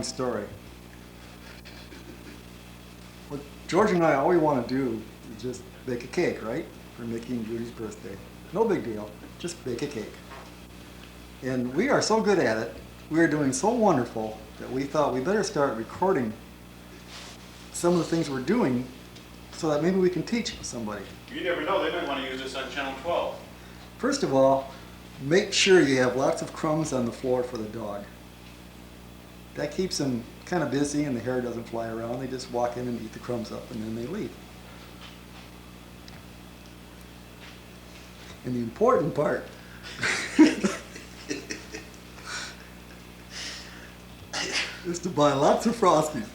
story. What George and I, all we want to do is just bake a cake, right? For Mickey and Judy's birthday. No big deal, just bake a cake. And we are so good at it, we are doing so wonderful that we thought we better start recording some of the things we're doing so that maybe we can teach somebody. You never know, they might want to use this on Channel 12. First of all, make sure you have lots of crumbs on the floor for the dog. That keeps them kind of busy and the hair doesn't fly around. They just walk in and eat the crumbs up and then they leave. And the important part is to buy lots of Frosties.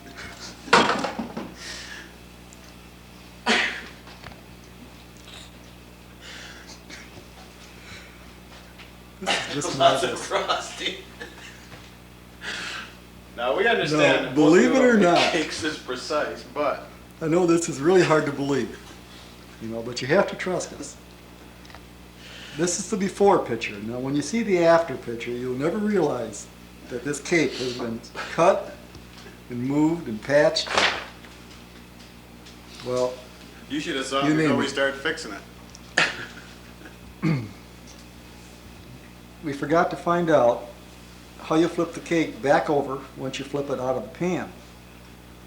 This is just Lots of madness. frosting. Now we understand. No, believe it or not. Cakes is precise, but I know this is really hard to believe, but you have to trust us. This is the before picture. Now, when you see the after picture, you'll never realize that this cake has been cut and moved and patched. Well, you should have saw You it before name we it. started fixing it. we forgot to find out how you flip the cake back over once you flip it out of the pan.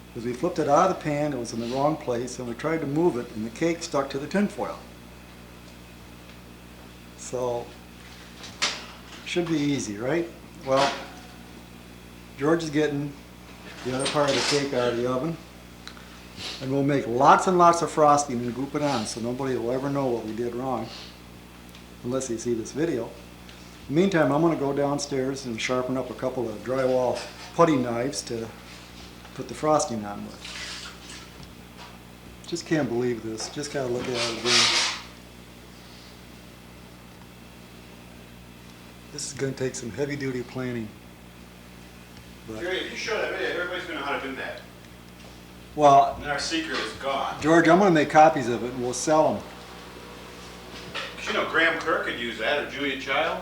Because we flipped it out of the pan, it was in the wrong place, and we tried to move it, and the cake stuck to the tin foil. So, should be easy, right? Well, George is getting the other part of the cake out of the oven, and we'll make lots and lots of frosting and group it on, so nobody will ever know what we did wrong, unless they see this video. In the meantime, I'm going to go downstairs and sharpen up a couple of drywall putty knives to put the frosting on with. Just can't believe this. Just got to look at it again. This is going to take some heavy-duty planning. But, Jerry, if you show that video, everybody's going to know how to do that. well, And our secret is gone. George, I'm going to make copies of it and we'll sell them. 'Cause Graham Kerr could use that, or Julia Child.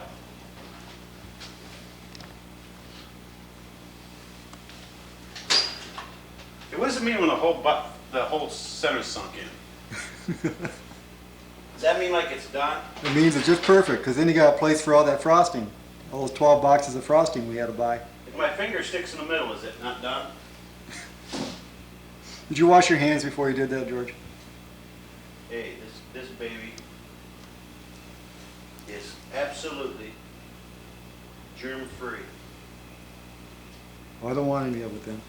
Hey, what does it mean when the whole center's sunk in? Does that mean like it's done? It means it's just perfect, because then you got a place for all that frosting. All those 12 boxes of frosting we had to buy. If my finger sticks in the middle, is it not done? Did you wash your hands before you did that, George? Hey, this baby is absolutely germ-free. Well, I don't want any of it then.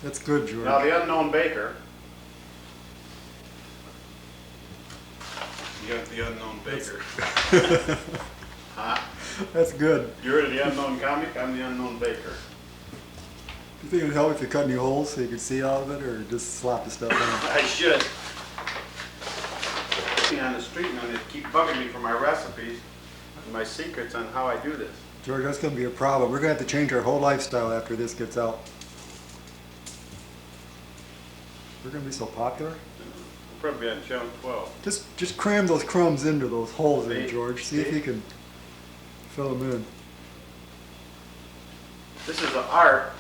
That's good, George. Now, the unknown baker. You got the unknown baker. Huh? That's good. You're the unknown comic, I'm the unknown baker. You think it'd help if you cut any holes so you could see out of it, or just slap the stuff on? I should. On the street and they keep bugging me for my recipes and my secrets on how I do this. George, that's going to be a problem. We're going to have to change our whole lifestyle after this gets out. We're going to be so popular. We'll probably be on Channel 12. Just cram those crumbs into those holes there, See? George. See if See? you can fill them in. This is an art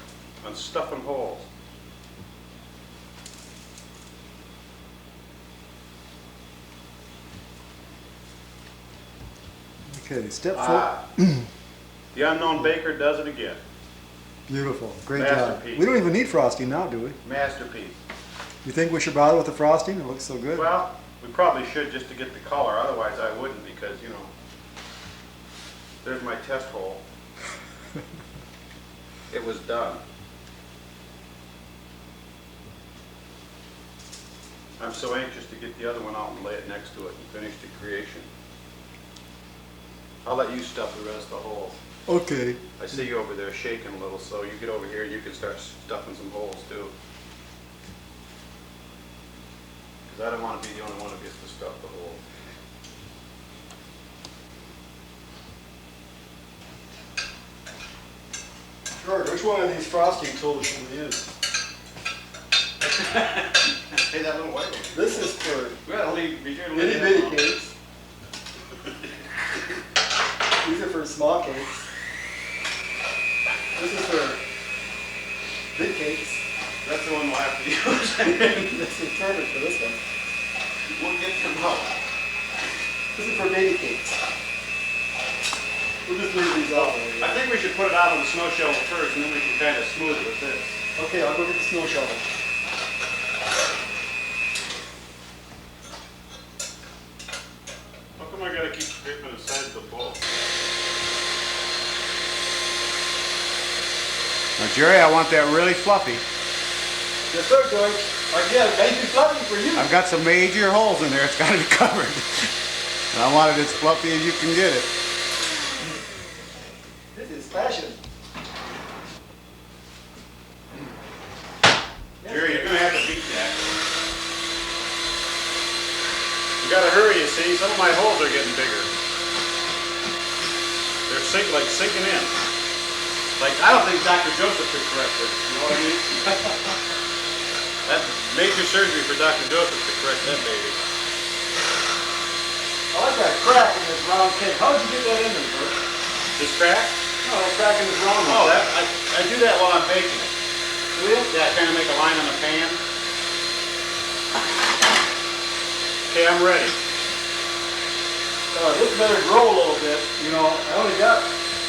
on stuffing holes. Okay, step four. Ah, the unknown baker does it again. Beautiful. Great job. Masterpiece. We don't even need frosting now, do we? Masterpiece. You think we should bother with the frosting? It looks so good. Well, we probably should just to get the color, otherwise I wouldn't because, there's my test hole. It was done. I'm so anxious to get the other one out and lay it next to it and finish the creation. I'll let you stuff the rest of the holes. Okay. I see you over there shaking a little, so you get over here and you can start stuffing some holes too. Because I don't want to be the only one who gets to stuff the hole. George, which one of these frosting tools should we use? Hey, that little white one. This is for Well, be sure to leave itty that bitty alone. cakes. These are for small cakes. This is for big cakes. That's the one we'll have to use. This is perfect for this one. We'll get them out. This is for baby cakes. We'll just leave these out. I think we should put it out on the snow shovel first, and then we can kind of smooth it with this. Okay, I'll go get the snow shovel. How come I gotta keep scraping the sides of the bowl? Now, Jerry, I want that really fluffy. Yes, sir, George. Again, maybe fluffy for you. I've got some major holes in there. It's got to be covered. And I want it as fluffy as you can get it. This is fashion. Jerry, you're going to have to beat that. You got to hurry, you see. Some of my holes are getting bigger. They're sinking in. Like, I don't think Dr. Joseph could correct it. You know what I mean? That's major surgery for Dr. Joseph to correct that baby. I like that crack in this round cake. How did you get that in there, Bert? This crack? No, that crack in this round Oh, one. I do that while I'm baking it. Do you? Yeah, kind of make a line on the pan. Okay, I'm ready. This better grow a little bit. You know, I only got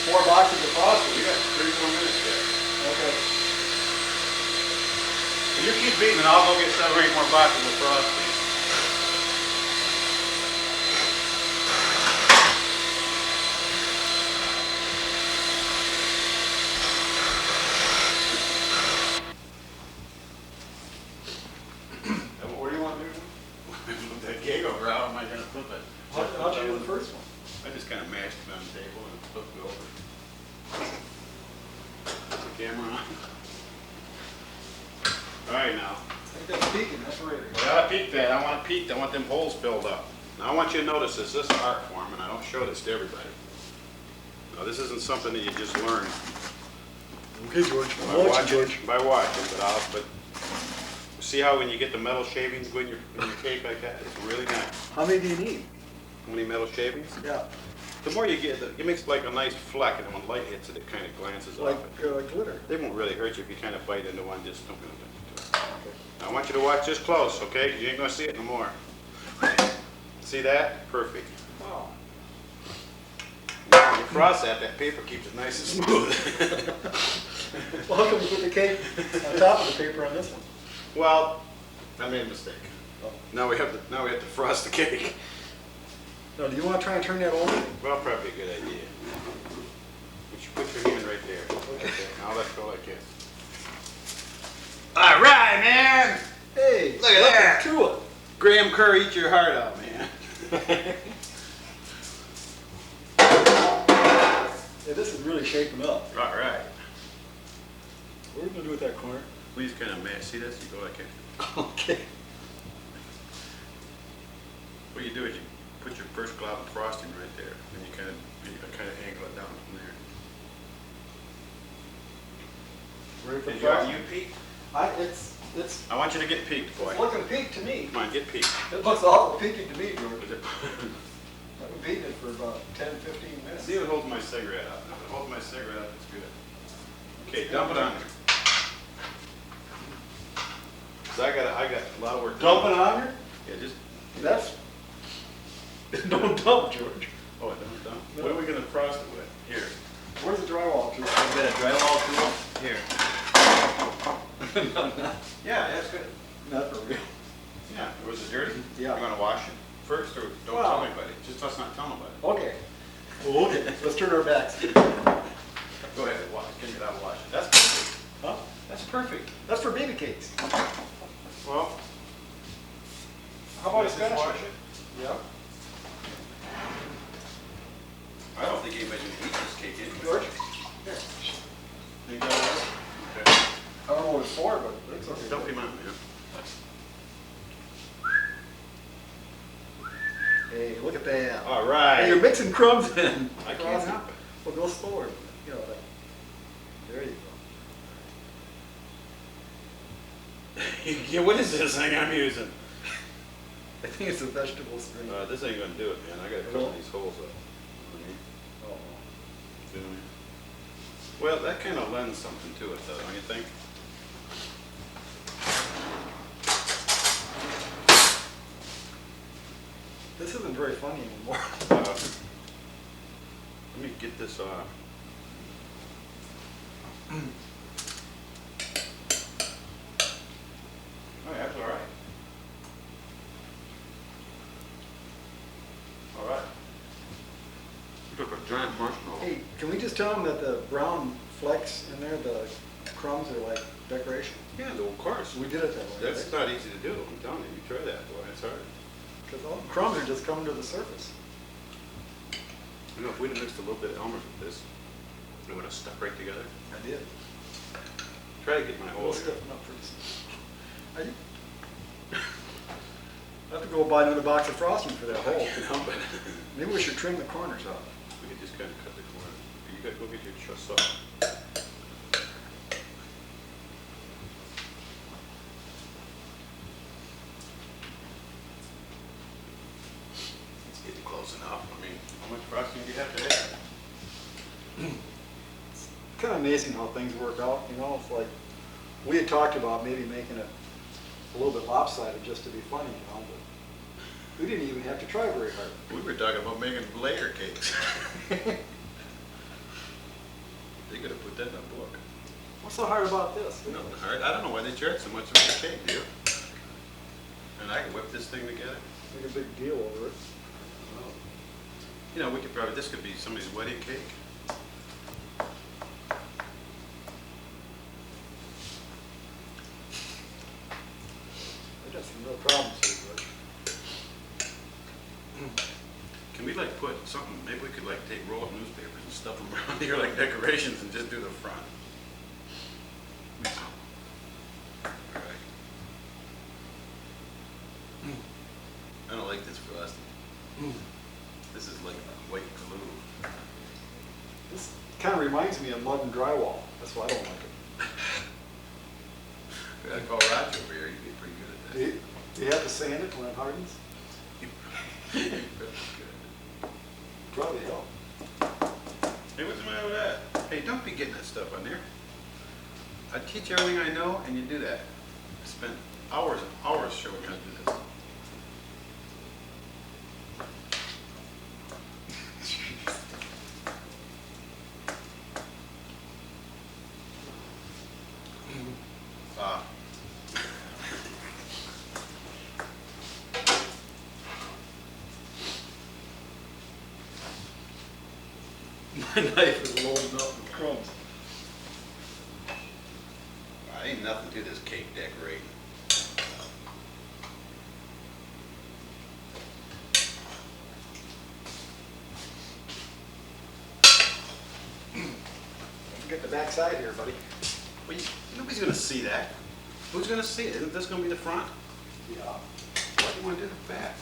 4 boxes of frosting. We got 34 minutes yet. Okay. You keep beating it, I'll go get 7 or 8 more boxes of frosting. What do you want to do? Move that cake over. How am I going to flip it? How'd you do the first one? I just kind of mashed it on the table and flipped it over. Put the camera on. All right, now. I think that's peaking. That's right. I gotta peak that. I want it peaked. I want them holes filled up. Now I want you to notice this. This is art form, and I don't show this to everybody. Now this isn't something that you just learn Okay, George. by watching. But see how when you get the metal shavings in your cake like that, it's really nice. How many do you need? How many metal shavings? Yeah. The more you get, it makes like a nice fleck, and when light hits it, it kind of glances off it. Like glitter. They won't really hurt you if you kind of bite into one. Just don't. Okay. I want you to watch this close, okay? 'Cause you ain't gonna see it no more. See that? Perfect. Wow. Now, when you cross that paper keeps it nice and smooth. Well, how come you put the cake on top of the paper on this one? Well, I made a mistake. Oh. Now we have to frost the cake. No, do you want to try and turn that over? Well, probably a good idea. You should put your hand right there. Okay. Now let's go like this. All right, man. Hey, Look at that. to it. Graham Kerr, eat your heart out, man. Yeah, this is really shaping up. All right. What are we gonna do with that corner? Please kind of mash. See this? You go like this. Okay. What you do is you put your first glob of frosting right there, and you kind of angle it down from there. Ready for Did frosting? you peak? It's I want you to get peaked, boy. looking peak to me. Come on, get peaked. It looks all peaking to me, George. Is it- I've been beating it for about 10, 15 minutes. See if it holds my cigarette up. If it holds my cigarette up, it's good. Okay, dump it on there. 'Cause I got a lot of work. to do. Dump it on her? Yeah, just. That's, don't dump, George. Oh, I don't dump. No. What are we gonna frost it with? Here. Where's the drywall tool? I've got a drywall tool. Here. No, not, Yeah, that's good. not for real. Yeah. Was it dirty? Yeah. You wanna wash it first, or don't Well. tell anybody? Just let's not tell nobody. Okay. Well, okay, let's turn our backs. Go ahead, wash. Get it out, wash it. That's perfect. Huh? That's perfect. That's for baby cakes. Well. How about a just spatula? wash it? Yeah. I don't think anybody's gonna eat this cake anyway. George? Here. You got it? Okay. I don't know what it's for, but it's okay. Dump him out, man. Hey, look at that. All Hey, right. you're mixing crumbs in. I can't help it. Well, go slower. You know, like, there you Yeah, what is this thing I'm using? go. I think it's a vegetable string. This ain't gonna do it, man. I gotta cover these holes up. Oh. doing. Well, that kind of lends something to it, though, don't you think? This isn't very funny anymore. Let me get this off. Oh, yeah, that's all right. All right. You took a giant marshmallow. Hey, can we just tell them that the brown flecks in there, the crumbs are like decoration? Yeah, no, of course. We did it that way, That's right? not easy to do. I'm telling you, you try that, boy, it's hard. Because all the crumbs are just coming to the surface. You know, if we'd have mixed a little bit of Elmer's with this, it would have stuck right together. I did. Try to get my We'll hole here. stiffen up pretty soon. I have to go buy another box of frosting for that hole. No, but Maybe we should trim the corners off. we could just kind of cut the corner. You gotta go get your saw. It's getting close enough. I mean, how much frosting do you have to have? It's kind of amazing how things work out, you know, it's like, we had talked about maybe making it a little bit lopsided just to be funny, you know, but we didn't even have to try very hard. We were talking about making layer cakes. They could have put that in a book. What's so hard about this? Nothing hard. I don't know why they charge so much for the cake, do you? And I can whip this thing together. Make a big deal over it. You know, we could probably, this could be somebody's wedding cake. I got some real problems here, George. Can we like put something, maybe we could like take roll up newspapers and stuff them around here like decorations and just do the front. Alright. I don't like this frosting. This is like white glue. This kind of reminds me of mud and drywall. That's why I don't like it. We gotta call Roger over here, he'd be pretty good at that. Do you have to sand it when it hardens? Pretty good. Probably help. Hey, what's the matter with that? Hey, don't be getting that stuff on there. I teach everything I know, and you do that. I spent hours and hours showing you how to do this. Ah. My knife is loaded up with crumbs. Ain't nothing to this cake decorating. Don't forget the back side here, buddy. Well, nobody's gonna see that. Who's gonna see it? Isn't this gonna be the front? Yeah. Why do you wanna do the back?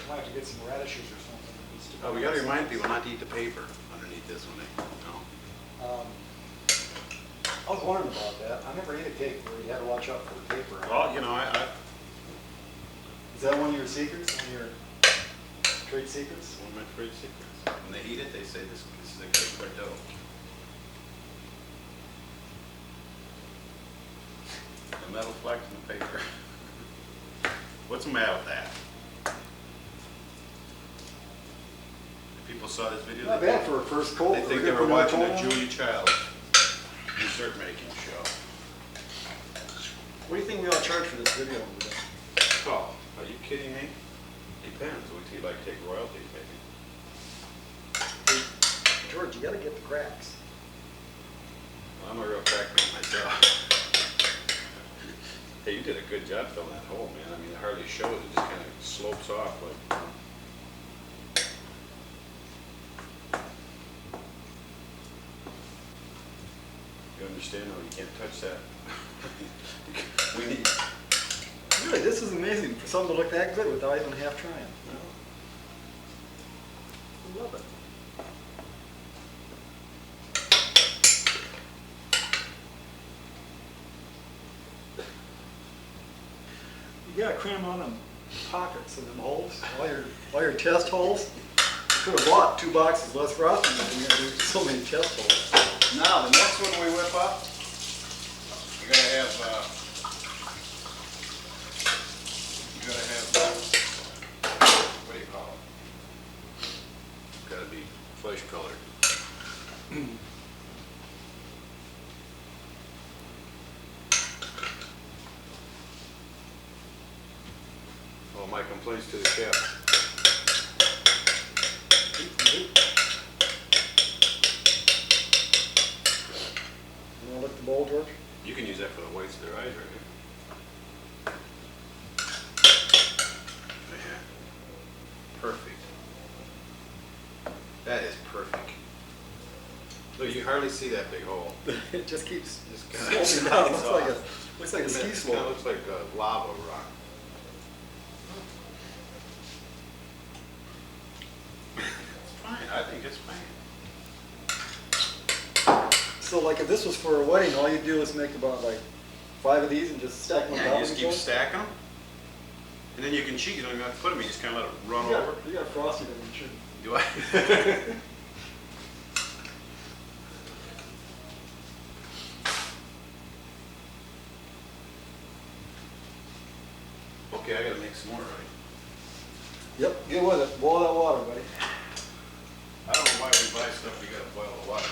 Might have to get some radishes or something. Oh, we gotta remind people not to eat the paper underneath this one, no? I was wondering about that. I never ate a cake where you had to watch out for the paper. Well, you know, Is that one of your secrets? One of your trade secrets? one of my trade secrets. When they eat it, they say this is a cake by dough. The metal flecks in the paper. What's the matter with that? If people saw this video, Not they bad think, for a first coat. they think they were watching a Julia Childs dessert making show. What do you think we ought to charge for this video? Oh, are you kidding me? Depends. What do you like take royalties, maybe? George, you gotta get the cracks. Well, I'm a real crackman myself. Hey, you did a good job filling that hole, man. I mean, it hardly shows. It just kind of slopes off like. You understand? No, you can't touch that. We need. Really, this is amazing for something to look that good without even half trying. I love it. You gotta cram on them pockets and them holes, all your test holes. You could have bought 2 boxes less frosting than you do so many test holes. Now, the next one we whip up, you gotta have, what do you call it? Gotta be flesh colored. Well, my complaints to the chef. You wanna lick the bowl, George? You can use that for the whites of their eyes right here. Yeah. Perfect. That is perfect. Look, you hardly see that big hole. It just keeps Just kinda sloping down. slides Looks like a ski It kinda slope. looks like lava rock. It's fine, I think it's fine. So like if this was for a wedding, all you do is make about like 5 of these and just stack them on Yeah, top you of just each keep other? stacking them. And then you can cheat, you don't even have to put them, you just kinda let it run over. You got frosty them, you should. Do I? Okay, I gotta make some more, right? Yep, get with it. Boil that water, buddy. I don't know why we buy stuff, you gotta boil the water.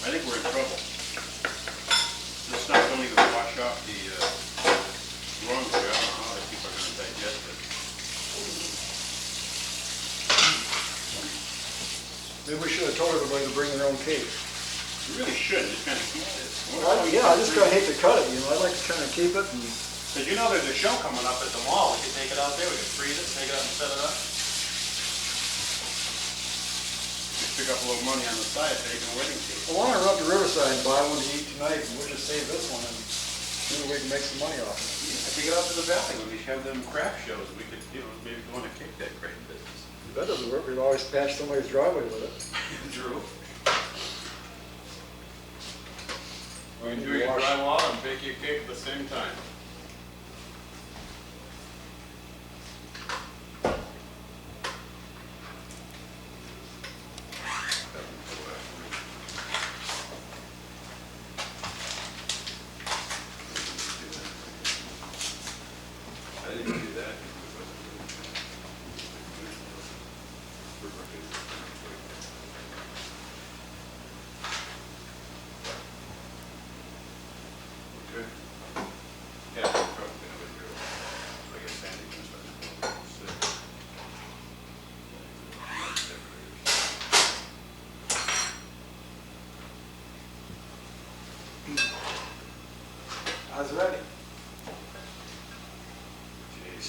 I think we're in trouble. This stuff don't even wash off the rungs. I don't know how these people are gonna digest it. Maybe we should have told everybody to bring their own cake. You really shouldn't, just kind of keep this. Yeah, I just kinda hate to cut it, you know, I like to kinda keep it and. Because you know there's a show coming up at the mall, we could take it out there, we could freeze it, take it out and set it up. Just pick up a little money on the side, take a wedding cake. I wanna run up to Riverside and buy one to eat tonight and we'll just save this one and maybe we can make some money off it. Yeah, take it out to the valley when we have them craft shows, we could, maybe go on a cake that great business. If that doesn't work, we'd always patch somebody's driveway with it. Drew. We can do your drywall and bake your cake at the same time. I didn't do that. Okay. Yeah, probably gonna do. I guess Sandy can start. I was ready. Jeez.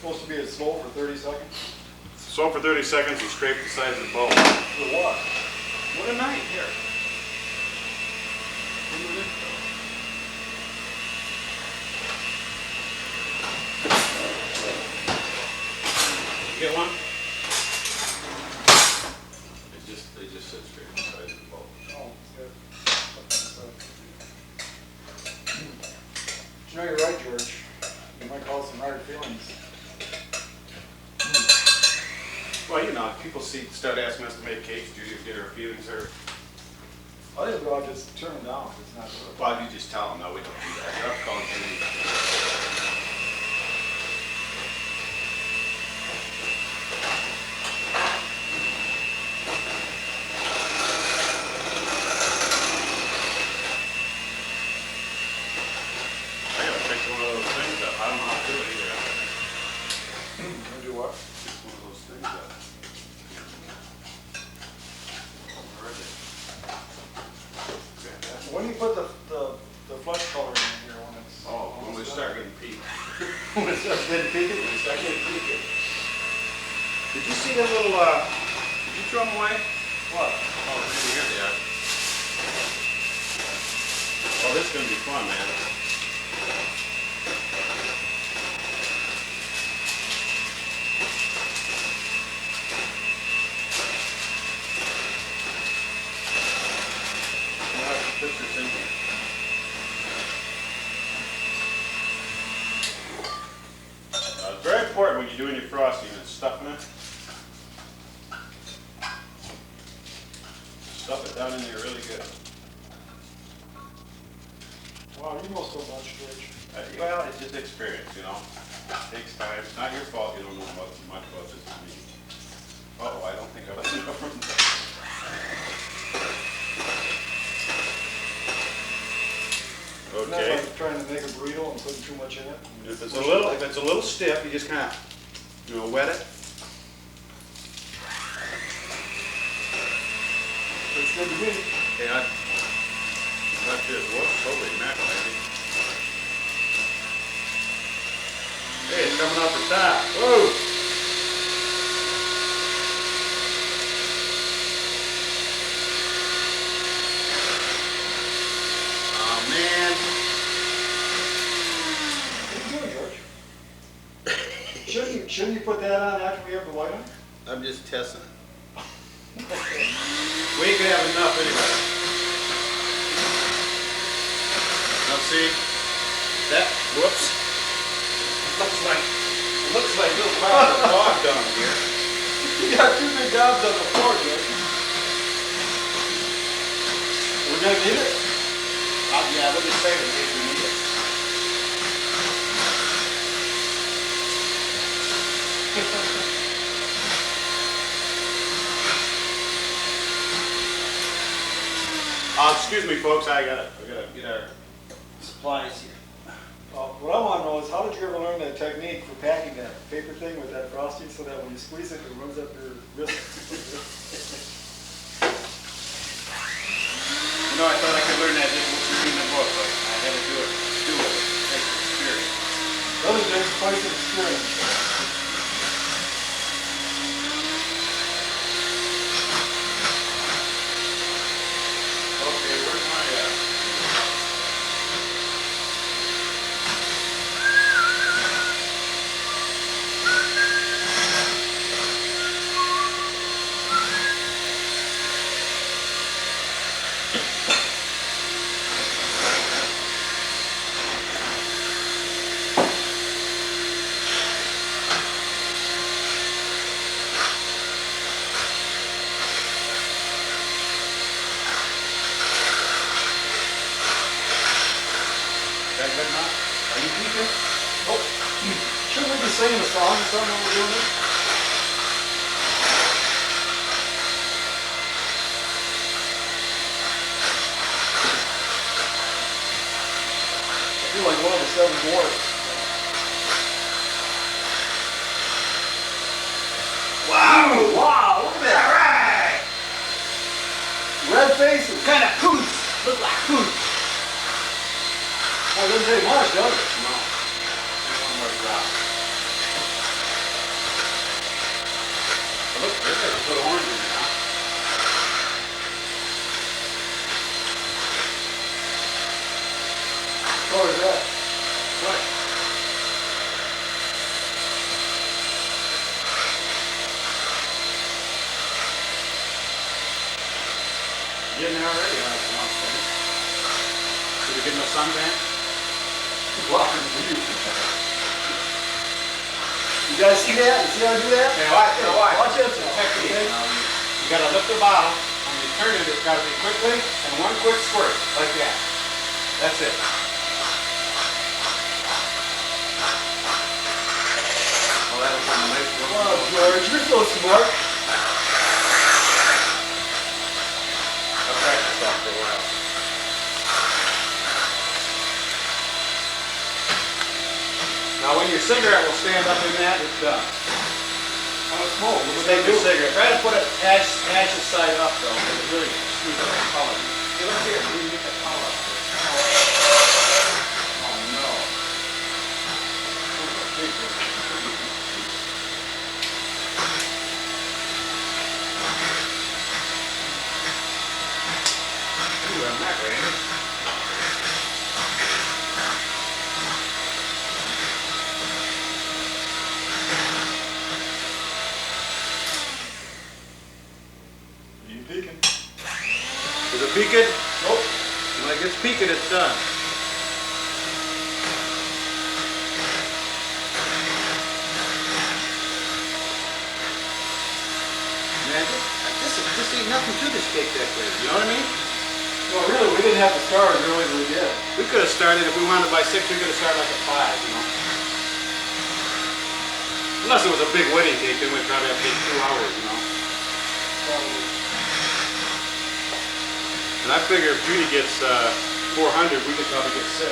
Supposed to be at slow for 30 seconds. So for 30 seconds and scrape the sides of the bowl. For what? What a night here. You get one? They just said scrape the sides of the bowl. Oh, it's good. You know, you're right, George. It might cause some hard feelings. Well, if people start asking us to make cakes, do you get our feelings hurt? I think we'll just turn it down if it's not good. Well, you just tell them, no, we don't do that. You're up calling Jimmy. I gotta fix one of those things up. I don't know how to do it either. Gonna do what? Fix one of those things up. Where is it? Grab that. When do you put the flesh color in here when it's? Oh, when we start getting peaked. When it starts getting peaked? When we start getting peaked. Did you see that little, did you throw them away? What? Oh, here they are. it's gonna be fun, man. I'll have to put this in here. It's very important when you're doing your frosting and stuffing it. Stuff it down in there really good. Wow, you know so much, George. Well, it's just experience, you know. It takes time. It's not your fault you don't know much about this as me. Oh, I don't think I was from Isn't that Okay. like trying to make a burrito and putting too much in it? If it's a little stiff, you just kind of, wet it. It's good to me. Okay, that's just, whoops, holy mackerel. Hey, it's coming off the top. Whoa! Oh, man. What are you doing, George? Shouldn't you put that on after we have the white on? I'm just testing it. We ain't gonna have enough anyway. Now see, that, whoops. Looks like little piles of dog dung here. You got two big gobs on the floor, George. We're gonna need it? Yeah, we'll just save it in case we need it. Excuse me, folks, I gotta get our supplies here. What I wanna know is how did you ever learn that technique for packing that paper thing with that frosting so that when you squeeze it, it runs up your wrist? You know, I thought I could learn that just reading the book, but I had to do it. It takes experience. Those days, twice an experience. Okay, where's my, that good enough? Are you peeking? Oh, shouldn't we be singing a song or something when we're doing this? I feel like one of the seven dwarfs. Wow! Wow! Look at that! Alright! Red faces. Kind of poof! Look like poof! Well, it doesn't take much, does it? No. There's one more drop. Look, there's a little orange in there, huh? What color is that? What? Getting there already, huh? Did we get no suntan? Wow. You guys see that? You see how I do that? Hey, watch this. Technique. Okay? You gotta lift the bottle, and you turn it, it's gotta be quickly, and one quick squirt, like that. That's it. Well, that'll come nice. Wow, George, you're so smart. I'll practice that for a while. Now, when your cigarette will stand up in that, it's done. How much smoke? You take your cigarette. Try to put it ashes side up, though, because it really screws up the color. Hey, look here. We can get the color up there. Oh, no. Ooh, I'm not ready. Is it peaked? Nope. When it gets peaked, it's done. Man, this ain't nothing to this cake decorator, you know what I mean? No, really, we didn't have to start as early as we did. We could have started, if we wanted by 6, we could have started like at 5, you know? Unless it was a big wedding cake, then we'd probably have to take 2 hours, you know? Probably. And I figure if Judy gets 400, we could probably get 6.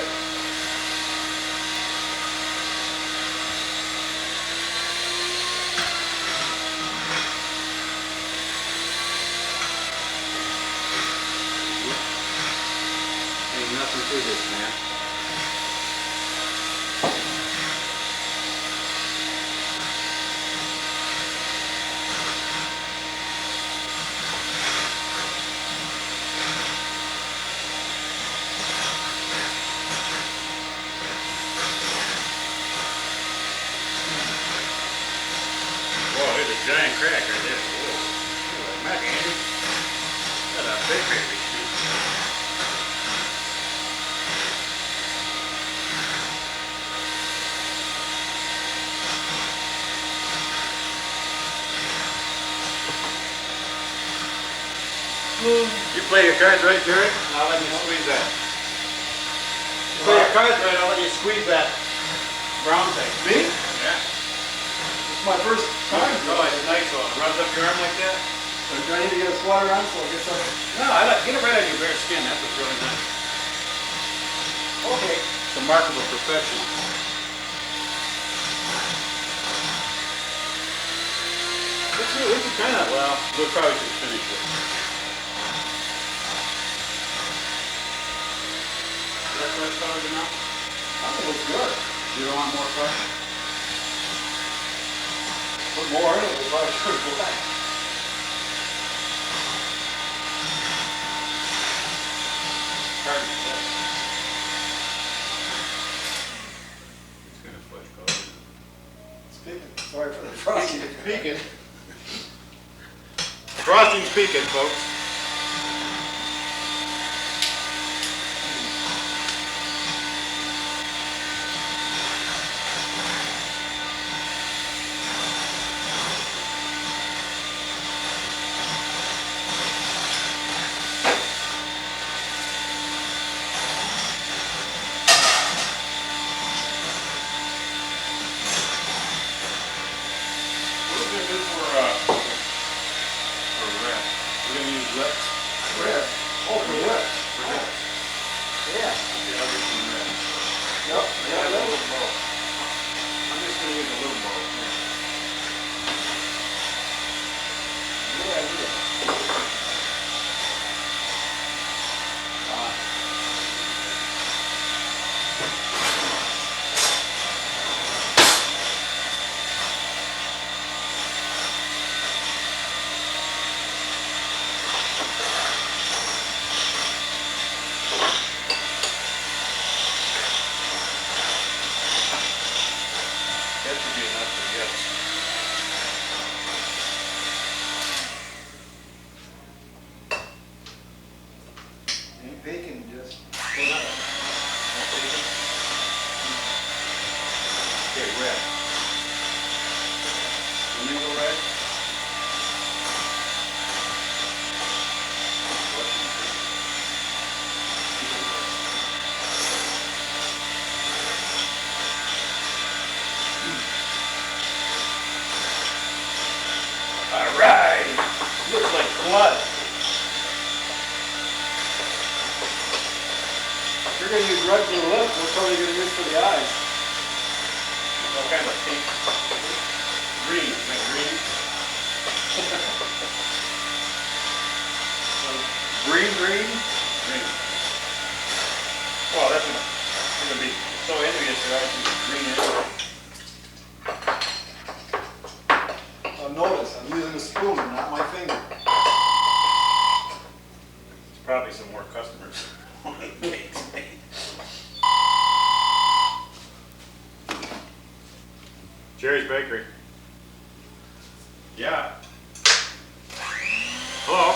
Ain't nothing to this, man. Whoa, there's a giant crack right there. Whoa. Holy mac, Andy. That's a big baby. You play your cards right, Jared? I'll let you squeeze that. You play your cards right, I'll let you squeeze that brown thing. Me? Yeah. It's my first time. Oh, it's nice one. Runs up your arm like that? Do I need to get a sweater on so I get some? No, I like, get it right on your bare skin. That's what's really nice. Okay. It's a mark of a professional. We can kind of, well, we'll probably should finish it. That fresh color enough? I think it looks good. You don't want more fresh? Put more in it, we probably should go back. Hard to say. It's kind of flesh color. Speaking, sorry for the frosting. Peeking. Frosting's peeking, folks. What are we gonna do for red? We're gonna use red. Red. Oh, for red. For red. Yeah. Okay, I'll get some red. Yep. Yeah, Yeah, a that little was. bow. I'm just gonna use a little bow. Good idea. That should be enough to get. Ain't bacon, just. Okay, red. Flamingo red. All right. Looks like blood. If you're gonna use red for the lip, what color are you gonna use for the eyes? All kinds of pink. Green, like green. Green, green? Green. Well, that's gonna be so envious that I can green it. Notice, I'm using a spoon, not my finger. There's probably some more customers. Jerry's Bakery. Yeah. Hello.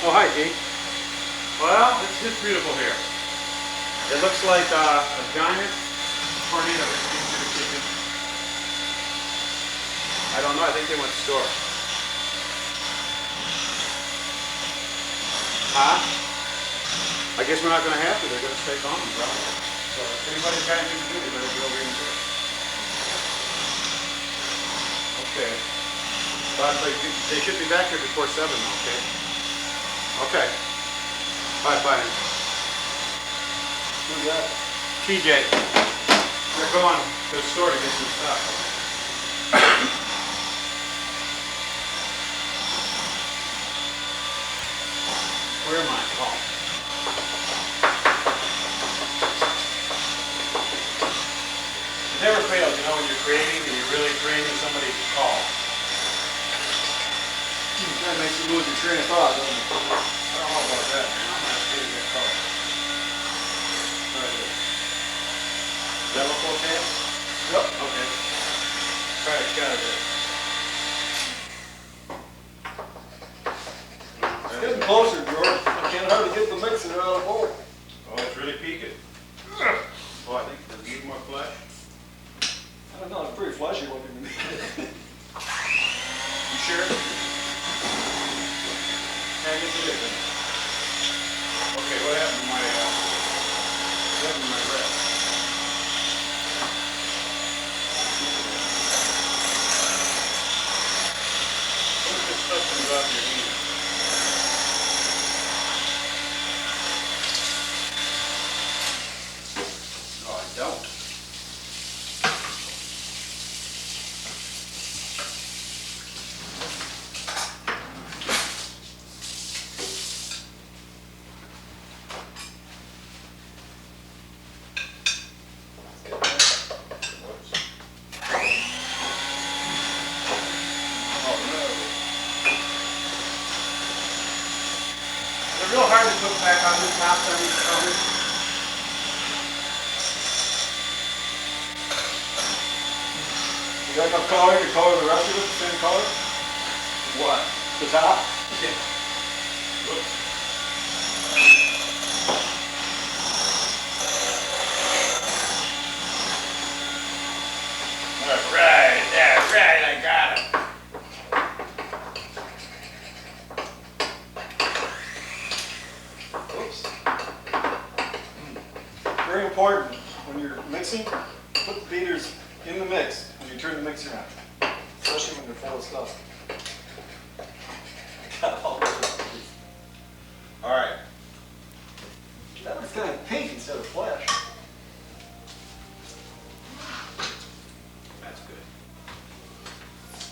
Oh, hi, Well, it's just beautiful here. It looks like a giant tornado that came through the kitchen. I don't know, I think they went store. Huh? I guess we're not gonna have to, they're gonna stay gone, probably. So if anybody's got anything to do, they better go over here and do it. Okay. But they should be back here before 7, okay? Okay. Bye. Who's that? TJ. They're going to the store to get some stuff. Where am I? Oh. It never fails, you know, when you're creating and you're really creating, somebody to call. That makes you lose your train of thought, doesn't it? I don't know about that, man. I'm not getting that call. All right, good. Does that look okay? Yep. Okay. All right, got it. It's getting closer, George. I can't hardly get the mixer out of the bowl. Oh, it's really peaking. Oh, I think there's need more flesh. I don't know, it's pretty fleshy looking to me. You sure? I guess it is. Okay, what happened to my breath? What if this stuff comes off your hand? No, I don't. Is it real hard to put back on the tops on these covers? You got enough color to color the rest of it the same color? What? The top? Yeah. Whoops. All right, I got it. Oops. Very important, when you're mixing, put the beaters in the mix when you turn the mixer on, especially when they're full of stuff. Got all over the place. All right. That looks kind of pink instead of flesh. That's good.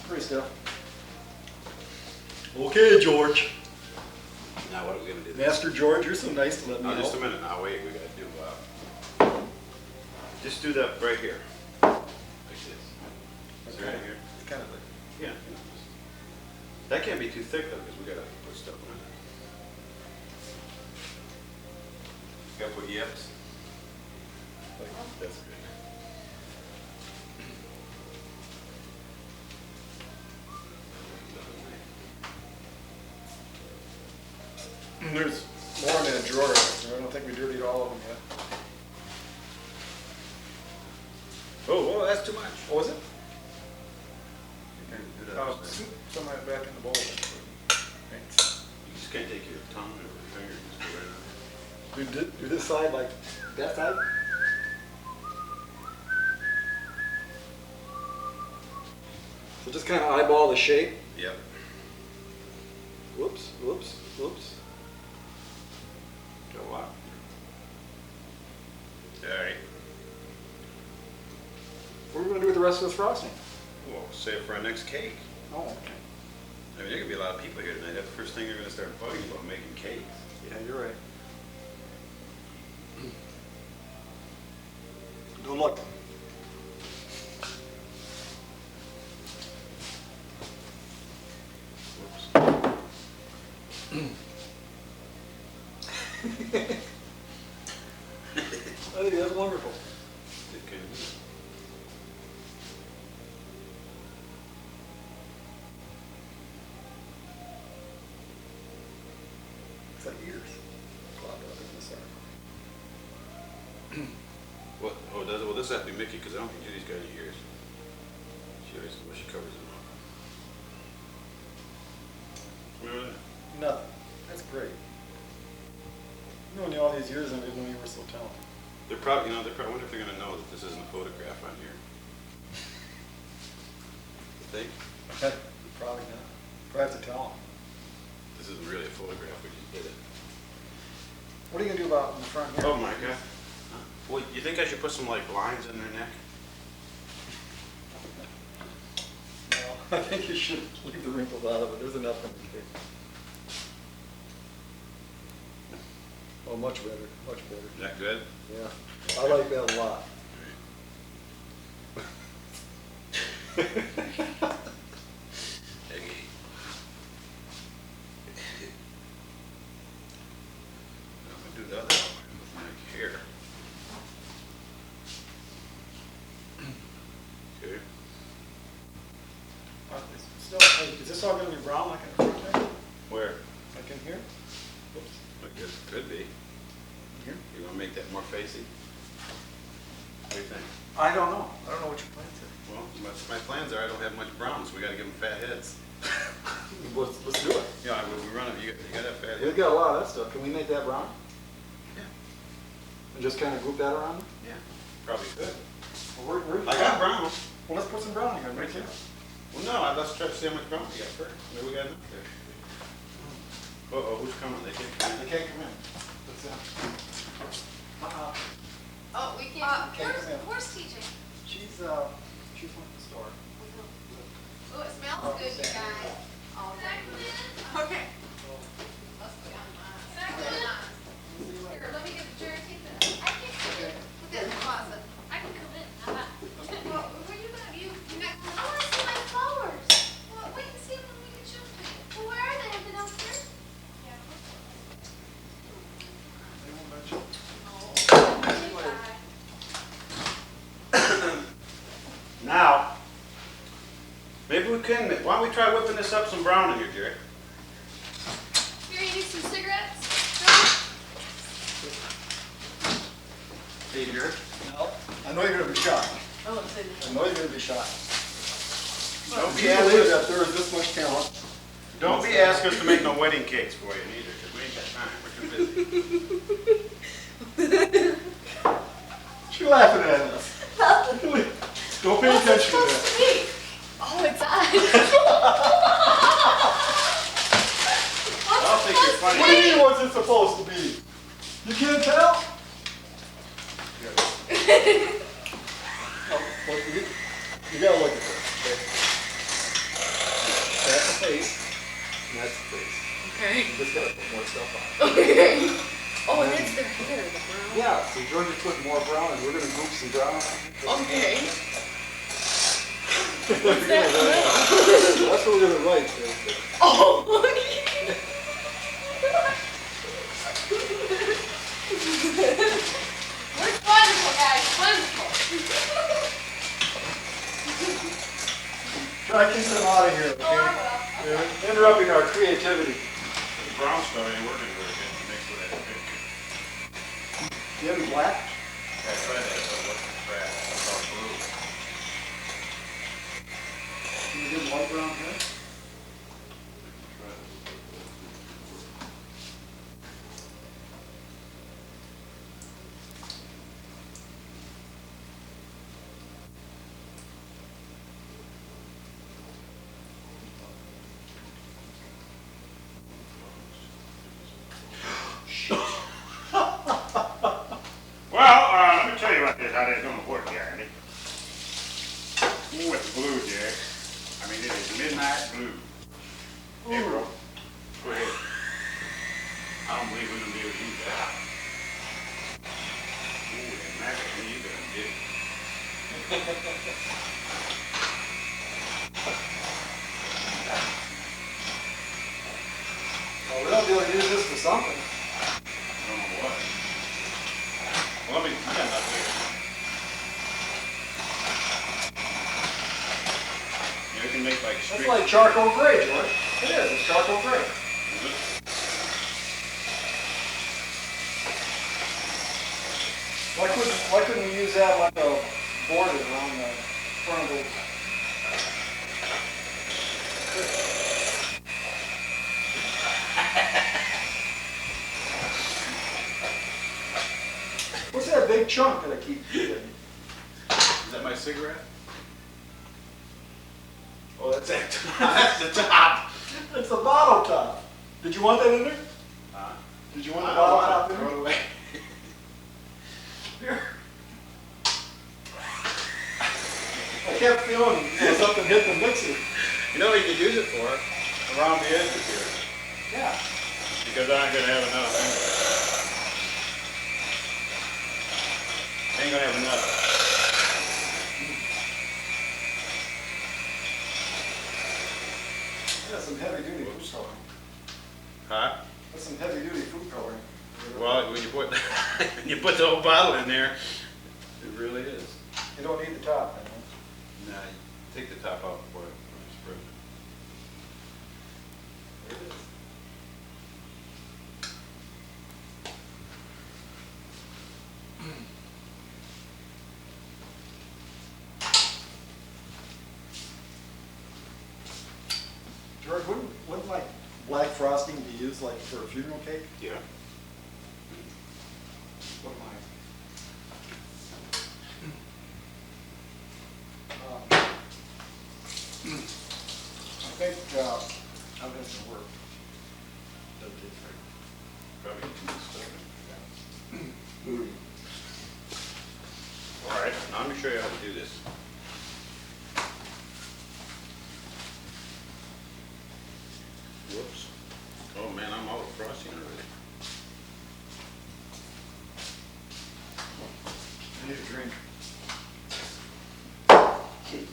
Pretty still. Okay, George. Now what are we gonna do? Master George, you're so nice to let me Now, know. just a minute. Now wait. We gotta do. Just do that right here, like this. See right here. It's kind of like, Yeah. That can't be too thick though, because we gotta put stuff on it. Gotta put yips. That's good. there's more in that drawer, so I don't think we dirtied all of them yet. Oh, well, that's too much. What was it? You can't do that. Some of it back in the bowl. Thanks. You just can't take your tongue or your finger and just put it in. Do this side like that side? So just kind of eyeball the shape. Yep. Whoops, whoops, whoops. Go up. All right. What are we going to do with the rest of this frosting? Well, save it for our next cake. Oh, okay. I mean, there could be a lot of people here tonight. That's the first thing they're gonna start bugging about making cakes. Yeah, you're right. Don't look. I think that's wonderful. It could be. It's like ears. thought rather than this article. What, oh, does it? Well, this has to be Mickey, because I don't think Judy's got any ears. She always, well, she covers them up. Remember that? Nothing. That's great. Knowing you all these years, I didn't know you were so talented. They're probably, I wonder if they're gonna know that this isn't a photograph on here. You think? Probably not. Probably have to tell them. This isn't really a photograph, we just did it. What are you gonna do about in the front here? Oh my God. Well, you think I should put some like lines in their neck? No, I think you should leave the wrinkles out of it. There's enough in the cake. Oh, much better, much better. Is that good? Yeah, I like that a lot. Peggy. I'm gonna do the other one with my hair. Okay. Still, hey, is this all gonna be brown like in the front there? Where? Like in here? Oops. I guess it could be. Here? You wanna make that more facey? What do you think? I don't know. I don't know what your plans are. Well, my plans are I don't have much brown, so we gotta give them fat heads. Let's do it. Yeah, we run it, you gotta have fat We've heads. got a lot of that stuff. Can we make that brown? Yeah. And just kind of group that around? Yeah, probably could. Well, I got brown. Well, let's put some brown in here. Right there. Well, no, let's try to see how much brown we got first. Maybe we got enough there. Uh-oh, who's coming? They can't come in. They can't come in. That's it. Oh, we can't. Can't come in. Where's TJ? She's went to the store. Oh, it smells good, you guys. Oh, okay. Let's put it on mine. Here, let me get the Jerry. I can't come in. Put that in the closet. I can come in. Well, where you gonna, you got, I wanna see my flowers. Well, wait and see when we can show them to you. Well, where are they? Have they been downstairs? Yeah. They won't let you. Now, maybe we can, why don't we try whipping this up some brown in here, Jerry? Here, you need some cigarettes? Hey, Jerry. No. I know you're gonna be shocked. Oh, it's in I know you're gonna be shocked. Don't Can be you believe asking, that there is this much talent? don't be asking us to make no wedding cakes for you neither, because we ain't got time, we're too busy. She's laughing at us. Don't pay attention to that. Oh, it's on. I'll think you're funny. What do you mean what's it supposed to be? You can't tell? Oh, well, you gotta look at this. Okay? That's the face, and that's the face. Okay. You just gotta put more stuff on. Okay. Oh, and that's their hair, the brown. Yeah, so George is putting more brown, and we're gonna group some brown on. Okay. What's that smell? That's what we're gonna write. Oh. Looks wonderful, guys. Wonderful. Try to keep them out of here, Oh, I okay? will. You're interrupting our creativity. The brown stuff ain't working very good, it makes with that picture. Do you have any black? I tried that, so what's the crap, it's all blue. Can you get light brown here? Well, let me tell you about this, how that's gonna work here, Andy. Ooh, it's blue, Jack. I mean, it is midnight blue. Hey, bro, go ahead. I don't believe we're gonna be able to use that. Ooh, that macaroni you done did. Well, we don't be able to use this for something. I don't know what. Well, I got enough here. You can make like That's street. like charcoal gray, George. It is, it's charcoal gray. Is it? Why couldn't we use that like a border around the front of the? What's that big chunk that I keep getting? Is that my cigarette? Oh, that's it. That's the top. It's the bottle top. Did you want that in there? Huh? Did you want the I bottle don't top want in it. Throw there? it away. Here. I kept feeling something hit the mixer. You know what you could use it for? Around the edges here. Yeah. Because I ain't gonna have enough anyway. Ain't gonna have enough. That's some heavy duty food coloring. Huh? That's some heavy duty food coloring. Well, when you put, when you put the whole bottle in there, it really is. You don't need the top, man. Now, take the top out before you spread it. There it is. George, wouldn't like black frosting be used like for a funeral cake? Yeah. What am I? I think, how does it work? Probably too much stuff in there. All right, now let me show you how to do this. Whoops. Oh man, I'm out of frosting already. I need a drink. Okay.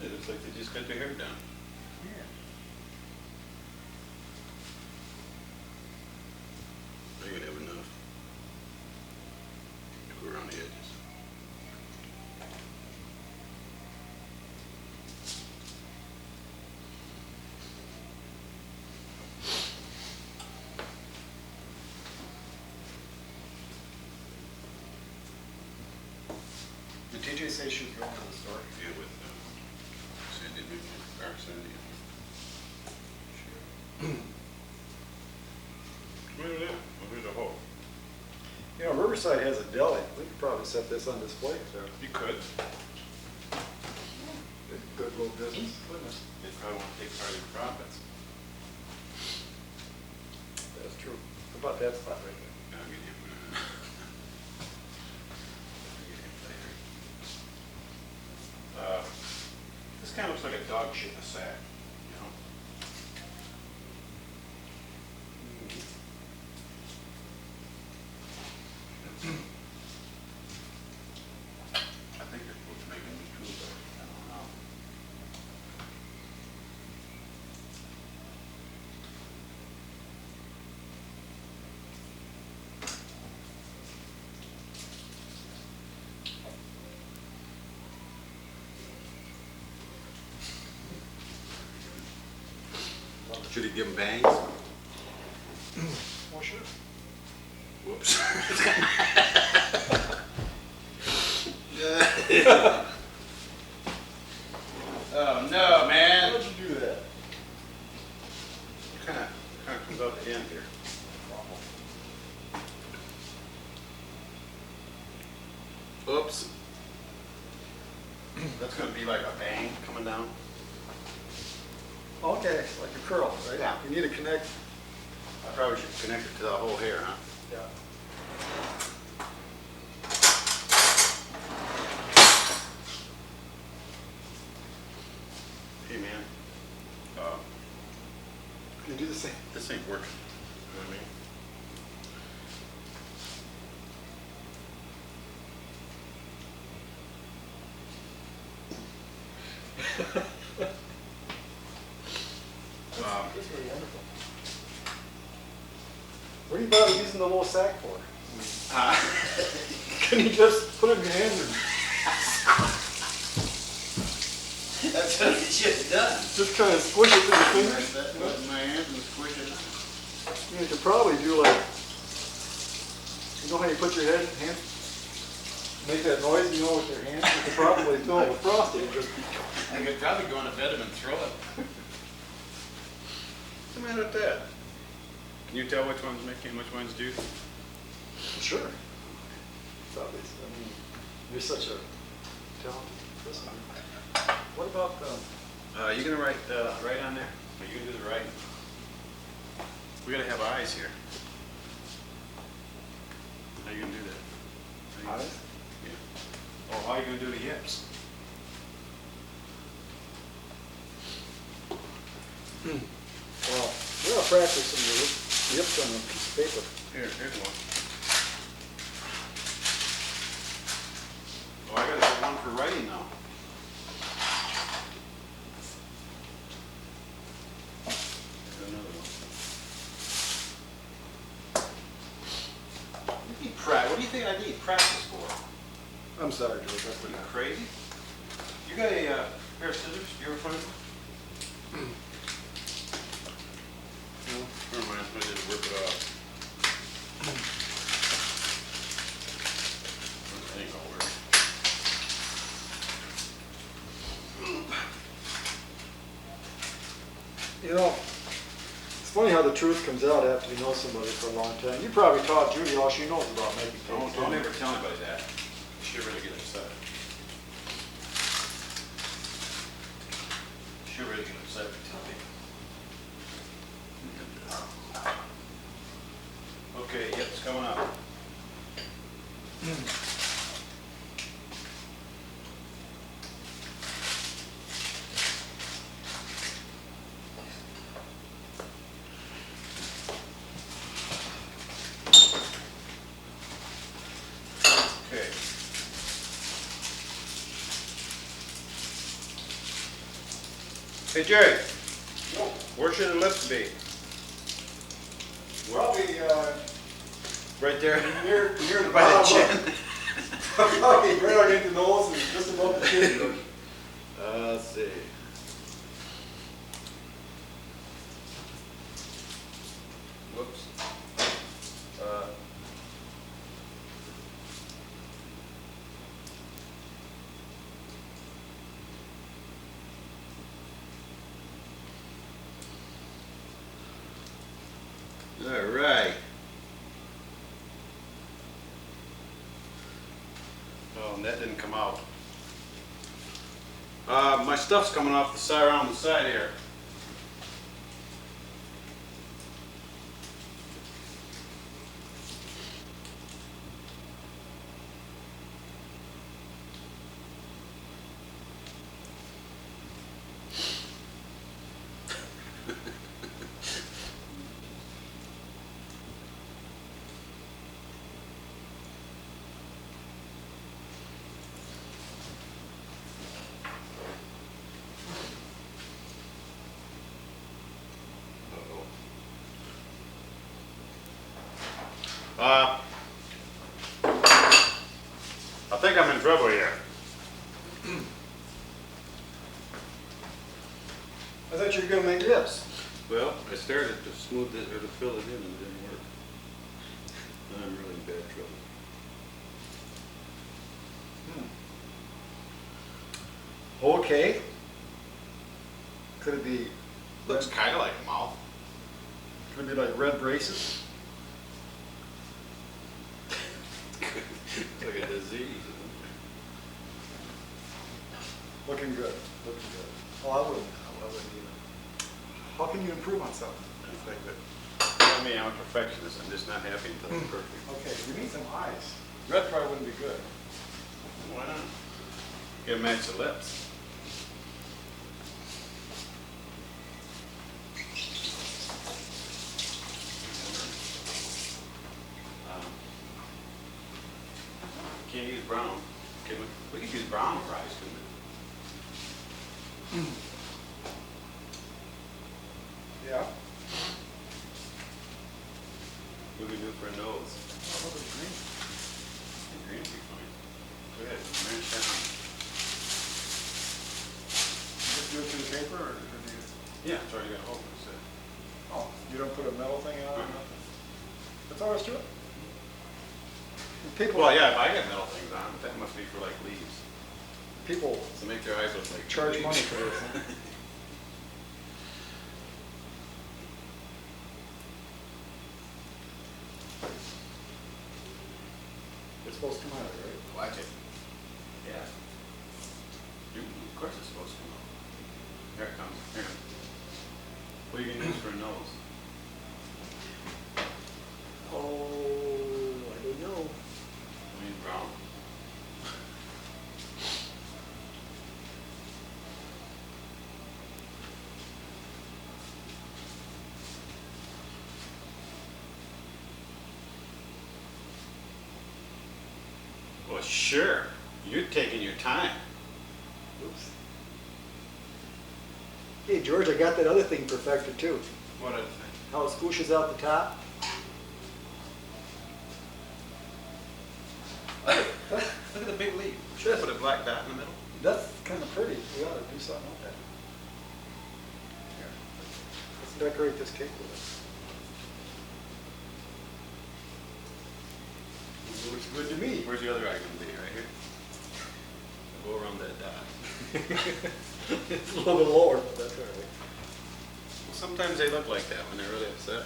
It looks like they just got their hair done. They're gonna have enough to go around the edges. Did TJ say she was going to the store? Yeah, with Sandy Newton, or Sandy. Look at that. Look at the hole. You know, Riverside has a deli. We could probably set this on display, so. You could. Good little business. They probably want to take part of the profits. That's true. How about that spot right there? I'll get him. I'll get him later. This kind of looks like a dog shit in a sack, you know? I think they're supposed to make a new tool, but I don't know. Should he give him bangs? Well, sure. Whoops. Oh, no, man. How'd you do that? Kind of comes out the end here. Oops. That's gonna be like a bang coming down. Okay, like a curl, right? Yeah. You need to connect. I probably should connect it to the whole hair, huh? Yeah. Hey, man. Can you do the same? This ain't working. You know what I mean? That's really wonderful. What do you bother using the little sack for? Can you just put it in your hands and does. Just kind of squish it through your fingers. That goes in my hands and squish it. You could probably do like, you know how you put your hand, make that noise, you know, with your hand? You could probably fill it with frosting and just, I could probably go in a bed and throw it. What's the matter with that? Can you tell which one's Mickey and which one's Judy? sure. It's obvious. I mean, you're such a talented person. What about, You gonna write on there? Are you gonna do the writing? We gotta have eyes here. How you gonna do that? How you- eyes? Yeah. Oh, how you gonna do the yips? Well, we're gonna practice some yips on a piece of paper. Here's one. Oh, I gotta have one for writing now. Here's another one. What do you think I need practice for? I'm sorry, George, that's Are you crazy? You got a pair of scissors? You ever find one? No. Never mind, I didn't rip it off. That ain't gonna work. You know, it's funny how the truth comes out after you know somebody for a long time. You probably taught Judy all she knows about making cakes. Don't ever tell anybody that. She'll really get upset. She'll really get upset if you tell me. Okay, yep, it's coming up. Okay. Hey Jerry, where should the lips be? Probably, Right there? near the By the bottom. chin. Probably right underneath the nose and just above the chin, George. Let's see. Whoops. All right. Oh, and that didn't come out. My stuff's coming off the side, around the side here. I think I'm in trouble here. I thought you were gonna make lips. Well, I started to smooth it or to fill it in and it didn't work. And I'm really in bad trouble. Okay. Could it be, Looks kind of like a mouth. could it be like red braces? Like a disease. Looking good, looking good. Oh, I wouldn't either. How can you improve on something? I mean, I'm a perfectionist. I'm just not happy until it's perfect. Okay, we need some eyes. Red probably wouldn't be good. Why not? Gotta match the lips. Can't use brown. Can we? We could use brown fries, couldn't we? Yeah. What do we do for a nose? How about the green? Green would be fine. Go ahead, match that one. Just do it through the paper? wafer or do you? Yeah, it's already got a hole in it. Oh, you don't put a metal thing on it or nothing? That's all there is to it? People, Well, yeah, if I got metal things on, but that must be for like leaves, people to make their eyes look like charge leaves. money for this, huh? It's supposed to come out of it, right? Watch it. Yeah. Of course it's supposed to come out. Here it comes. Here. What are you gonna use for a nose? Oh, I don't know. I mean, brown. Well, sure. You're taking your time. Oops. Hey, George, I got that other thing perfected too. What other thing? How it squishes out the top. Look at the big leaf. Should I put a black dot in the middle? That's kind of pretty. We ought to do something with that. Here, let's decorate this cake with it. Looks good to me. Where's the other eye gonna be? Right here? Go around that dot. It's a little bit lower, but that's all right. Well, sometimes they look like that when they're really upset.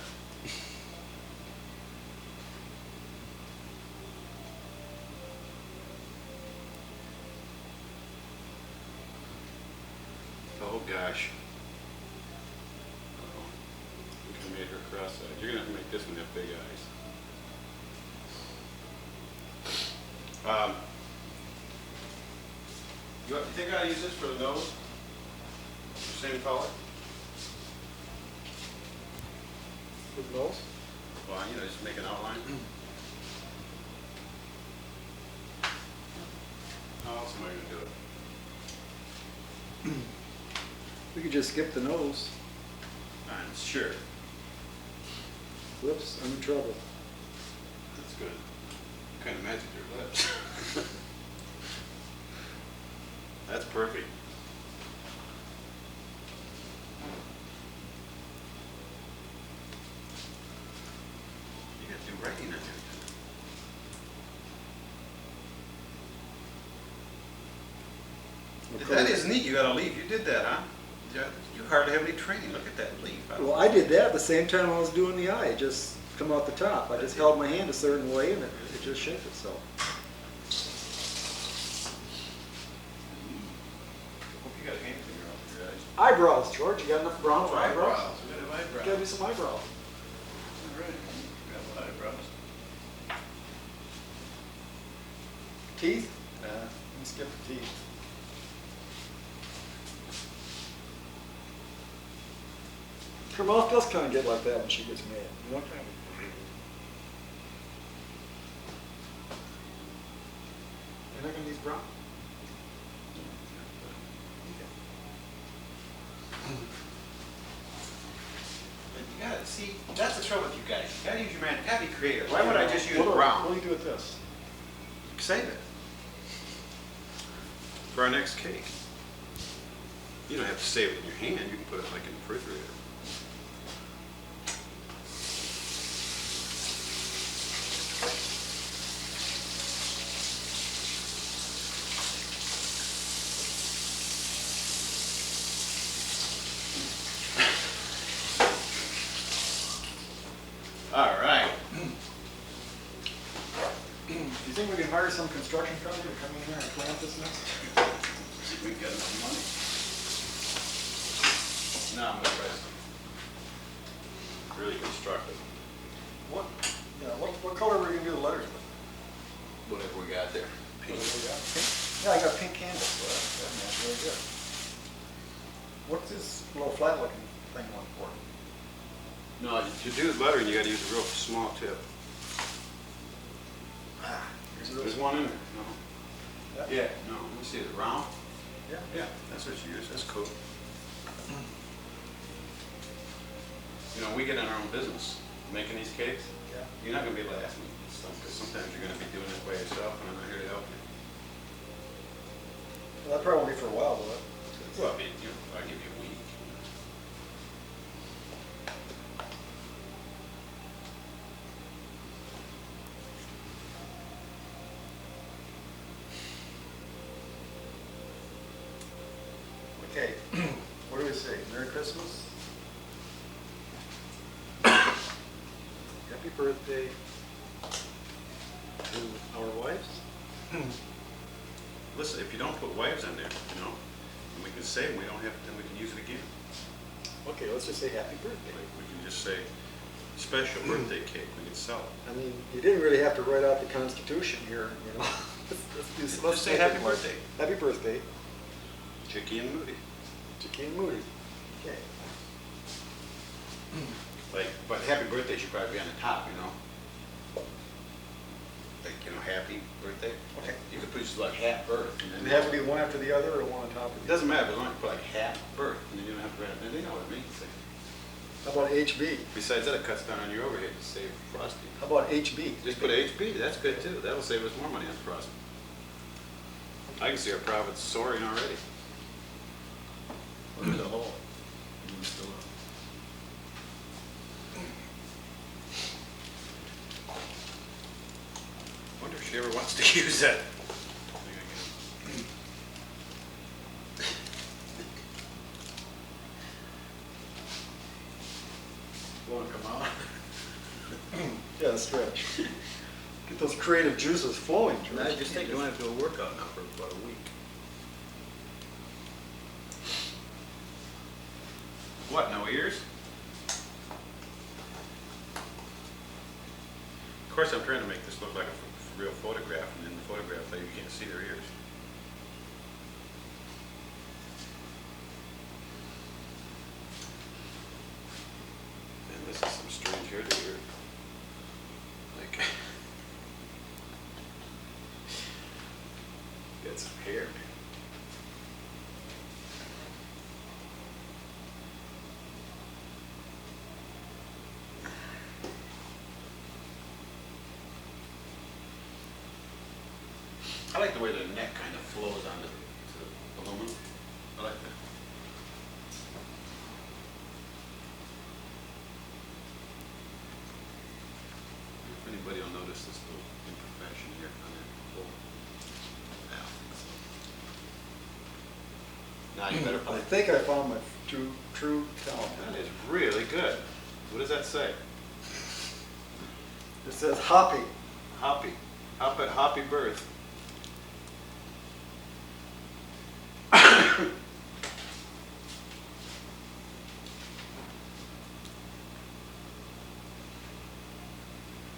Oh gosh. Uh-oh. We could have made her cross-eyed. You're gonna have to make this one have big eyes. You think I use this for the nose? Same color? With nose? Well, you know, just make an outline. How else am I gonna do it? We could just skip the nose. I'm sure. Whoops, I'm in trouble. That's good. You kind of magic your lips. That's perfect. You got to do writing on there. That is neat. You got a leaf. You did that, huh? You hardly have any training. Look at that leaf. Well, I did that the same time I was doing the eye. It just come out the top. I just held my hand a certain way and it just shaped itself. Hope you got a hand finger off your eyes. Eyebrows, George. You got enough brown for eyebrows? We got an eyebrow. Gotta do some eyebrows. All right. Got eyebrows. Teeth? Nah, let me skip the teeth. Her mouth does kind of get like that when she gets mad. You know? You're not gonna use brown? You gotta see, that's the trouble with you guys. You gotta use your man, you gotta be creative. Why would I just use What brown? do you do with this? Save it. For our next cake. You don't have to save it in your hand, you can put it like in the refrigerator. All right. Do you think we can hire some construction company to come in here and plant this next? See if we can get enough money. No, I'm gonna try something really constructive. What, yeah, what color were you gonna do the letters with? Whatever we got there. What do we got? Pink? Yeah, I got pink candles, so that's really good. What's this little flat looking thing one for? No, to do the lettering, you gotta use a real small tip. Ah, There's one in there. No. Yeah. Yeah, no, let me see, is it round? Yeah. Yeah, that's what you use, that's cool. You know, we get in our own business, making these cakes. Yeah. You're not gonna be able to ask me this stuff, because sometimes you're gonna be doing it by yourself, and I'm not here to help you. Well, that probably won't be for a while, will it? Well, I mean, I'll give you a week. Merry Christmas. Happy birthday to our wives. Listen, if you don't put wives on there, you know, and we can save them, we don't have, then we can use it again. Okay, let's just say happy birthday. Like, we can just say, special birthday cake, we can sell it. I mean, you didn't really have to write out the Constitution here, you know. Let's Just say make happy it like- birthday. Happy birthday, Chicky and Moody. Chicky and Moody. Okay. Like, but happy birthday should probably be on the top, you know? Like, you know, happy birthday. Okay. You could put just like half birth. And Does then it have to be one after the other or one on top of It the other? doesn't matter, but as long as you put like half birth, and then you don't have to write it, then they know what it means. How about HB? Besides that, it cuts down on your overhead to save frosting. How about HB? Just put HB, that's good too. That'll save us more money on frosting. I can see our profits soaring already. Look at the hole. Wonder if she ever wants to use that. Want to come out? Yeah, stretch. Get those creative juices flowing, I George. just think you don't have to do a workout now for about a week. What, no ears? Of course, I'm trying to make this look like a real photograph, and in the photograph, you can't see their ears. And this is some strange hairdo here. Like, got some hair, man. I like the way the neck kind of flows onto the aluminum. I like that. If anybody will notice this little imperfection here on that hole. Now you better I play. think I found my true talent. That is really good. What does that say? It says hoppy. Hoppy. Hoppy birth.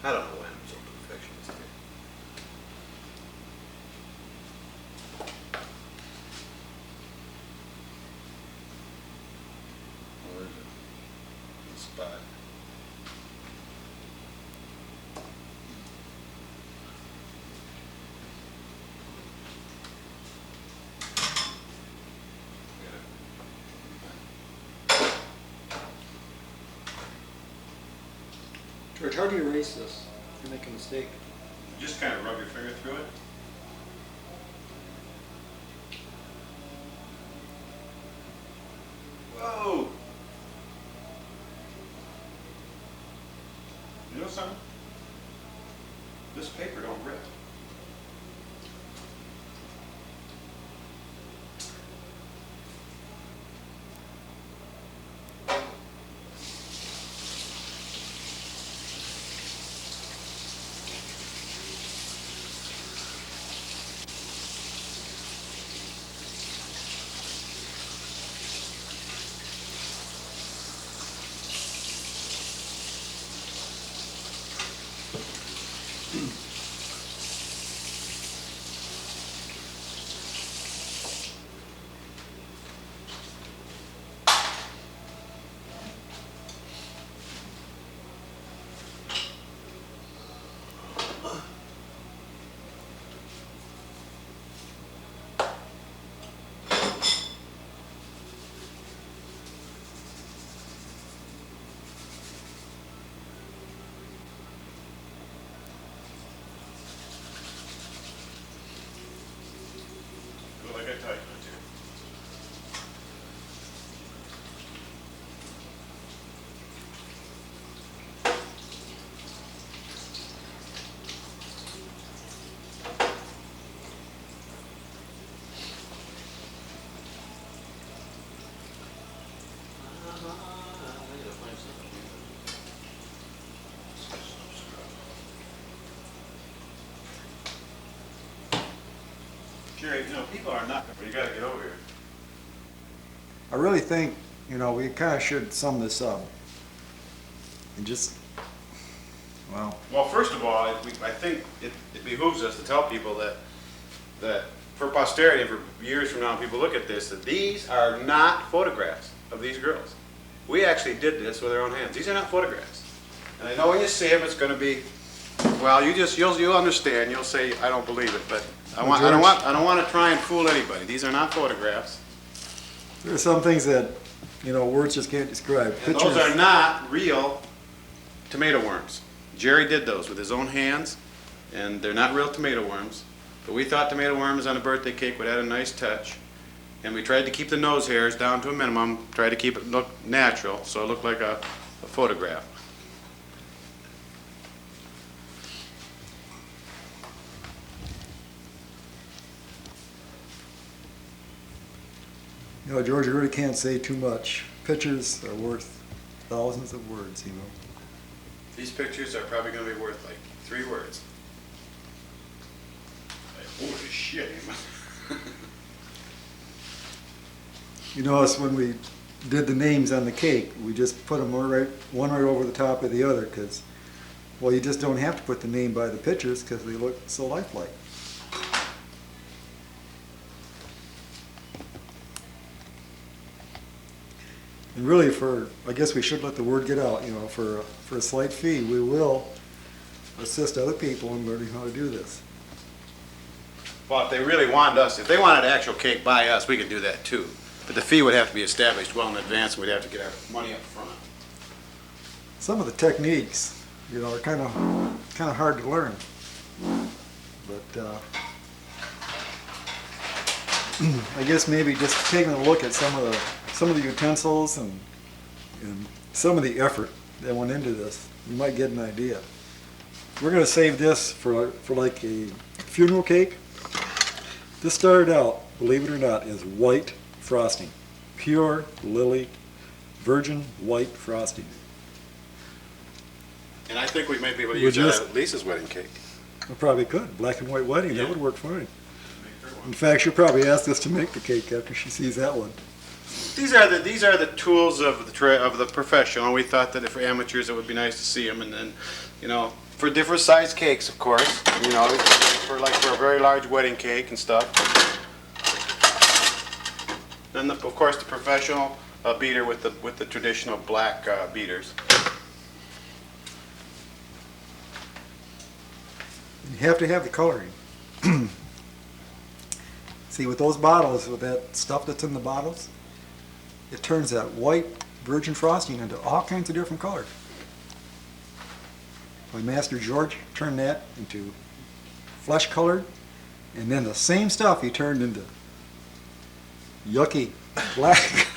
I don't know why I'm so perfectionist here. Where is it? The spot. George, how do you erase this? If you make a mistake. Just kind of rub your finger through it. Whoa! You know something? This paper don't rip. Like I tell you to. Jerry, you know, people are not, you gotta get over here. I really think, you know, we kind of should sum this up. And just, well, Well, first of all, I think it behooves us to tell people that for posterity and for years from now, people look at this, that these are not photographs of these girls. We actually did this with our own hands. These are not photographs. And I know when you see them, it's gonna be, well, you'll understand, you'll say, I don't believe it, but I don't want to try and fool anybody. These are not photographs. there are some things that, you know, words just can't describe. And those are not real tomato worms. Jerry did those with his own hands, and they're not real tomato worms. But we thought tomato worms on a birthday cake would add a nice touch. And we tried to keep the nose hairs down to a minimum, tried to keep it look natural, so it looked like a photograph. You know, George, you really can't say too much. Pictures are worth thousands of words, you know. These pictures are probably going to be worth like 3 words. Like, holy shit. You notice when we did the names on the cake, we just put them one right over the top of the other, because, well, you just don't have to put the name by the pictures because they look so lifelike. And really, I guess we should let the word get out, you know, for a slight fee, we will assist other people in learning how to do this. Well, if they really wanted us, if they wanted an actual cake by us, we could do that too. But the fee would have to be established well in advance, and we'd have to get our money up front. Some of the techniques, you know, are kind of hard to learn. But I guess maybe just taking a look at some of the utensils and some of the effort that went into this, you might get an idea. We're going to save this for like a funeral cake. This started out, believe it or not, as white frosting, pure lily, virgin white frosting. And I think we might be able to We're use that just- at Lisa's wedding cake. We probably could, black and white wedding, Yeah. that would work fine. Make her one. In fact, she'll probably ask us to make the cake after she sees that one. These are the tools of the professional. We thought that for amateurs, it would be nice to see them, and then, you know, for different size cakes, of course. You know, for a very large wedding cake and stuff. Then, of course, the professional beater with the traditional black beaters. You have to have the coloring. See, with those bottles, with that stuff that's in the bottles, it turns that white virgin frosting into all kinds of different colors. My Master George turned that into flesh colored, and then the same stuff he turned into yucky black.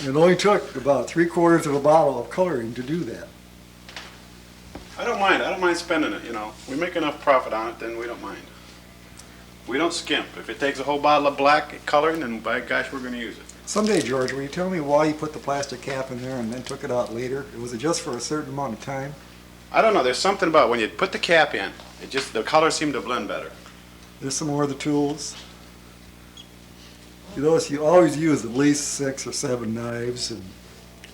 It only took about 3/4 of a bottle of coloring to do that. I don't mind spending it, you know. We make enough profit on it, then we don't mind. We don't skimp. If it takes a whole bottle of black coloring, then by gosh, we're going to use it. Someday, George, will you tell me why you put the plastic cap in there and then took it out later? Was it just for a certain amount of time? I don't know, there's something about when you put the cap in, the colors seem to blend better. There's some more of the tools. You notice you always use at least 6 or 7 knives and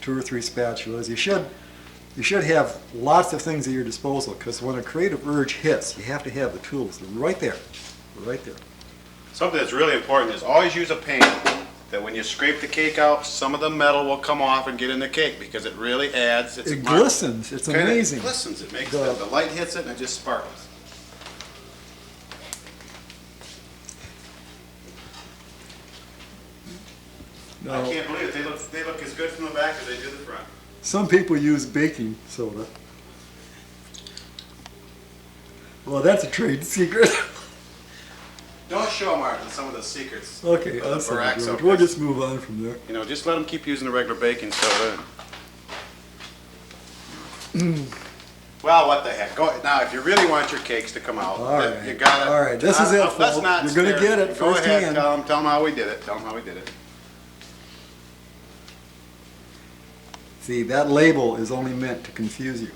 2 or 3 spatulas. You should have lots of things at your disposal, because when a creative urge hits, you have to have the tools. They're right there. They're right there. Something that's really important is always use a pan that when you scrape the cake out, some of the metal will come off and get in the cake, because it really adds. It glistens. It's amazing. It glistens. It makes The- the light hits it and it just sparkles. I Now, can't believe it. They look as good from the back as they do the front. some people use baking soda. Well, that's a trade secret. Don't show Martin some of the secrets. Okay, of the that's all Barack right, George. soap. We'll just move on from there. You know, just let them keep using the regular baking soda. Well, what the heck? Go now. If you really want your cakes to come out, All right. you gotta. All right, this is it, Let's folks. not You're gonna stare. get it Go ahead. firsthand. Tell them how we did it. Tell them how we did it. See, that label is only meant to confuse you.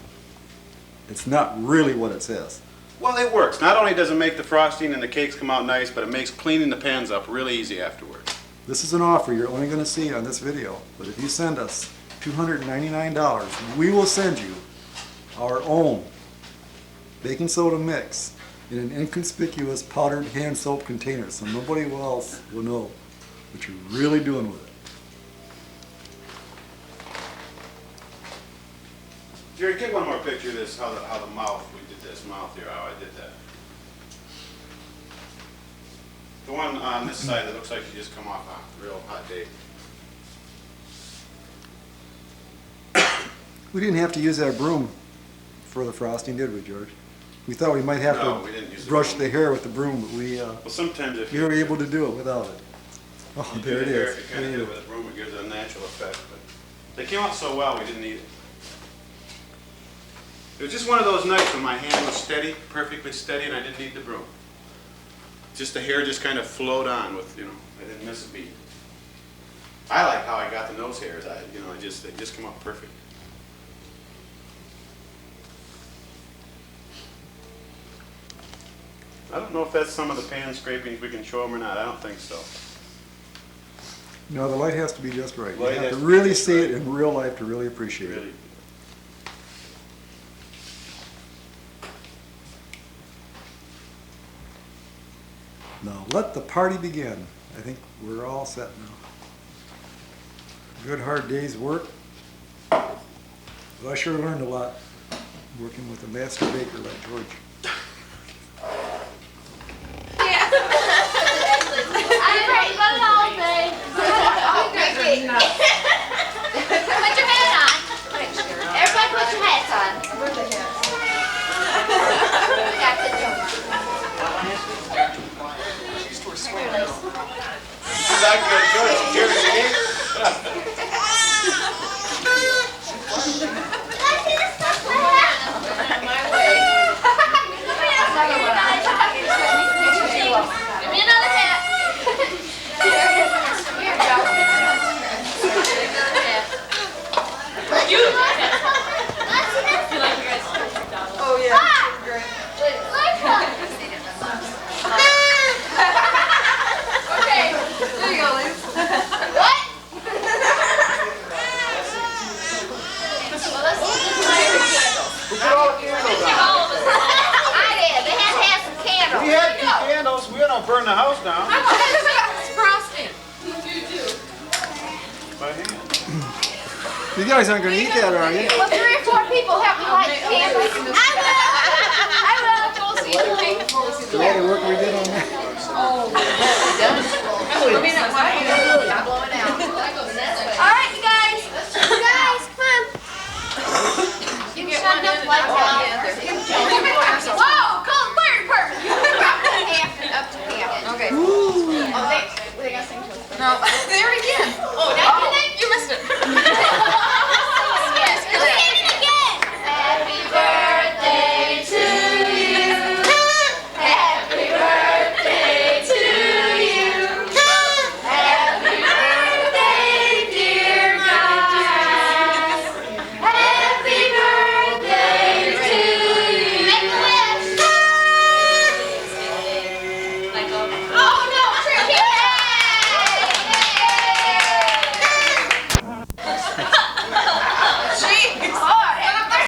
It's not really what it says. Well, it works. Not only does it make the frosting and the cakes come out nice, but it makes cleaning the pans up really easy afterwards. This is an offer you're only gonna see on this video, but if you send us $299, we will send you our own baking soda mix in an inconspicuous powdered hand soap container, so nobody else will know what you're really doing with it. Jerry, get one more picture of this, how the mouth, we did this mouth here, how I did that. The one on this side that looks like you just come off a real hot day. We didn't have to use that broom for the frosting, did we, George? We thought we might have No, we didn't use to the brush broom. the hair with the broom, but Well, sometimes if we were able to do it without it. Oh, you there do it the hair, is. if you kind of hit it with a broom, it gives it a natural effect. But they came out so well, we didn't need it. It was just one of those nights when my hand was steady, perfectly steady, and I didn't need the broom. Just the hair just kind of flowed on with, you know, I didn't miss a beat. I like how I got the nose hairs. They just come out perfect. I don't know if that's some of the pan scrapings we can show them or not. I don't think so. No, the light has to be just right. You Light have has to to be really just see right. it in real life to really appreciate it. Really. Now, let the party begin. I think we're all set now. Good hard day's work. But I sure learned a lot working with a master baker like George. Yeah. I'm ready to go all day. Okay. Put your hat on. Everybody put your hats on. Got the joke. My way. Give me another hat. Here, go. Oh, yeah. Okay, there you go, Liz. What? Well, let's Who put all the candles give out? all of us. I did. They had to have some candles. We had two candles. We don't burn the house down Frosting. by hand. You guys aren't gonna eat that, are you? Well, 3 or 4 people help me light the candles. I will. We'll see the thing before we see the All the work we did on that. Not blowing out. All right, you guys. You guys, come on. You can shut enough lights out. Whoa, call the fire department. Half and up to half. Okay. Oh, they gotta sing to us. No.